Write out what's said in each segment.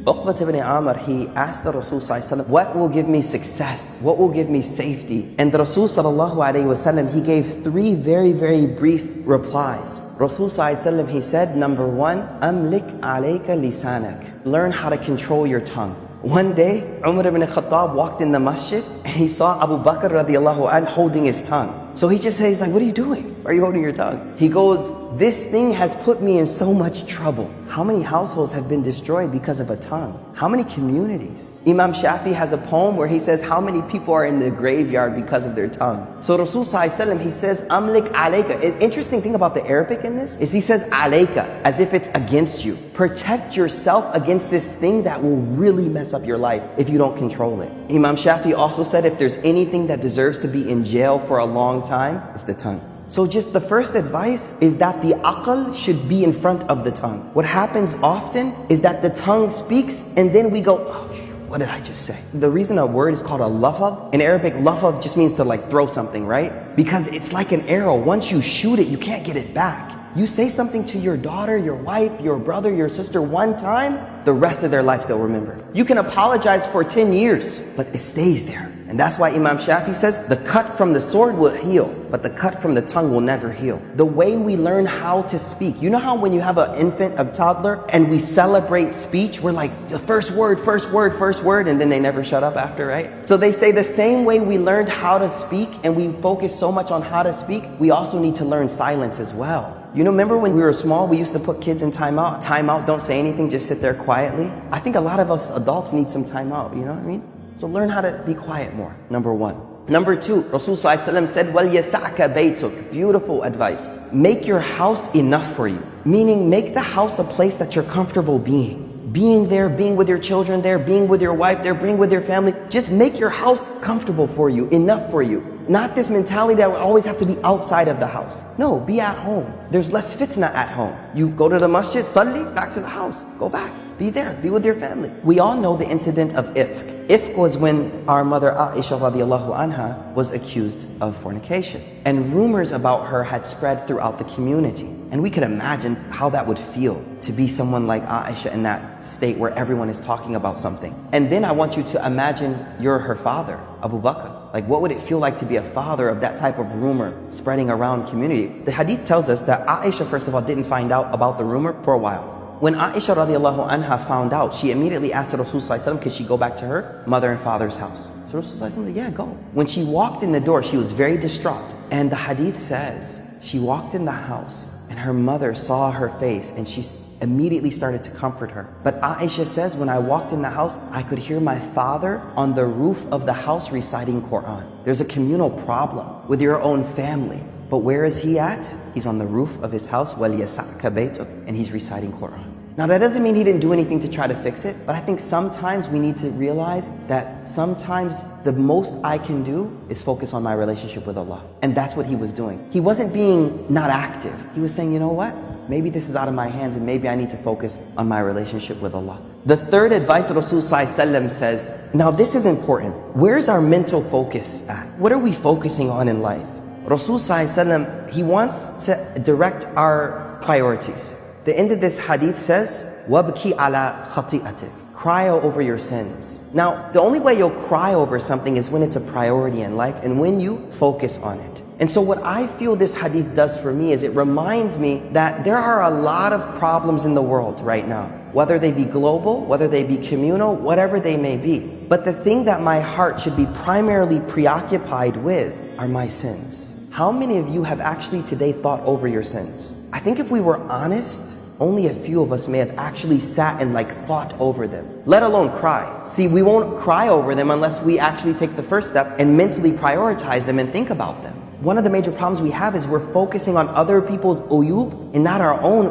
Uqbat ibn Amr, he asked the Rasul sallallahu alaihi wasallam, what will give me success? What will give me safety? And the Rasul sallallahu alaihi wasallam, he gave three very, very brief replies. Rasul sallallahu alaihi wasallam, he said, number one, amlik alayka lisanak. Learn how to control your tongue. One day, Umar ibn Khattab walked in the masjid and he saw Abu Bakr radiallahu anh holding his tongue. So he just says, like, what are you doing? Why are you holding your tongue? He goes, this thing has put me in so much trouble. How many households have been destroyed because of a tongue? How many communities? Imam Shafi has a poem where he says how many people are in the graveyard because of their tongue. So Rasul sallallahu alaihi wasallam, he says, amlik alayka. An interesting thing about the Arabic in this is he says alayka, as if it's against you. Protect yourself against this thing that will really mess up your life if you don't control it. Imam Shafi also said if there's anything that deserves to be in jail for a long time, it's the tongue. So just the first advice is that the aql should be in front of the tongue. What happens often is that the tongue speaks and then we go, oh, what did I just say? The reason a word is called a lafaz, in Arabic, lafaz just means to like throw something, right? Because it's like an arrow. Once you shoot it, you can't get it back. You say something to your daughter, your wife, your brother, your sister one time, the rest of their life they'll remember. You can apologize for 10 years, but it stays there. And that's why Imam Shafi says, the cut from the sword will heal, but the cut from the tongue will never heal. The way we learn how to speak. You know how when you have an infant, a toddler, and we celebrate speech, we're like, the first word, and then they never shut up after, right? So they say the same way we learned how to speak and we focus so much on how to speak, we also need to learn silence as well. You know, remember when we were small, we used to put kids in timeout? Timeout, don't say anything, just sit there quietly. I think a lot of us adults need some timeout, you know what I mean? So learn how to be quiet more, number one. Number two, Rasul sallallahu alaihi wasallam said, وَلْيَسَعْكَ بَيْتُكَ. Beautiful advice. Make your house enough for you. Meaning, make the house a place that you're comfortable being. Being there, being with your children there, being with your wife there, being with your family. Just make your house comfortable for you, enough for you. Not this mentality that we always have to be outside of the house. No, be at home. There's less fitna at home. You go to the masjid, salli, back to the house. Go back. Be there, be with your family. We all know the incident of ifk. Ifk was when our mother Aisha radiallahu anha was accused of fornication. And rumors about her had spread throughout the community. And we could imagine how that would feel to be someone like Aisha in that state where everyone is talking about something. And then I want you to imagine you're her father, Abu Bakr. Like, what would it feel like to be a father of that type of rumor spreading around the community? The hadith tells us that Aisha, first of all, didn't find out about the rumor for a while. When Aisha radiallahu anha found out, she immediately asked the Rasul sallallahu alaihi wasallam, could she go back to her mother and father's house? So Rasul sallallahu alaihi wasallam, yeah, go. When she walked in the door, she was very distraught. And the hadith says, she walked in the house and her mother saw her face and she immediately started to comfort her. But Aisha says, when I walked in the house, I could hear my father on the roof of the house reciting Quran. There's a communal problem with your own family. But where is he at? He's on the roof of his house, وَلْيَسَعْكَ بَيْتُكَ, and he's reciting Quran. Now that doesn't mean he didn't do anything to try to fix it, but I think sometimes we need to realize that sometimes the most I can do is focus on my relationship with Allah. And that's what he was doing. He wasn't being not active. He was saying, you know what? Maybe this is out of my hands and maybe I need to focus on my relationship with Allah. The third advice Rasul sallallahu alaihi wasallam says, now this is important. Where's our mental focus at? What are we focusing on in life? Rasul sallallahu alaihi wasallam, he wants to direct our priorities. The end of this hadith says, وَابْكِ عَلَى خَطِئَتِكَ. Cry over your sins. Now, the only way you'll cry over something is when it's a priority in life and when you focus on it. And so what I feel this hadith does for me is it reminds me that there are a lot of problems in the world right now, whether they be global, whether they be communal, whatever they may be. But the thing that my heart should be primarily preoccupied with are my sins. How many of you have actually today thought over your sins? I think if we were honest, only a few of us may have actually sat and thought over them, let alone cry. See, we won't cry over them unless we actually take the first step and mentally prioritize them and think about them. One of the major problems we have is we're focusing on other people's uyub and not our own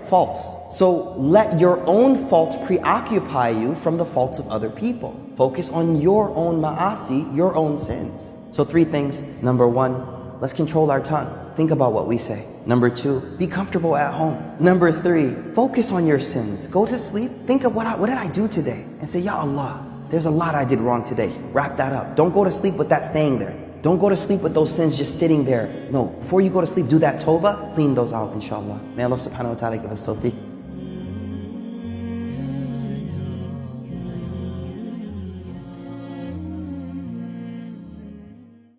faults. So let your own faults preoccupy you from the faults of other people. Focus on your own ma'asi, your own sins. So 3 things. Number 1, let's control our tongue. Think about what we say. Number 2, be comfortable at home. Number 3, focus on your sins. Go to sleep. Think of what did I do today? And say, Ya Allah, there's a lot I did wrong today. Wrap that up. Don't go to sleep with that staying there. Don't go to sleep with those sins just sitting there. No, before you go to sleep, do that tawbah. Clean those out, inshallah. May Allah subhanahu wa ta'ala give us tawfiq.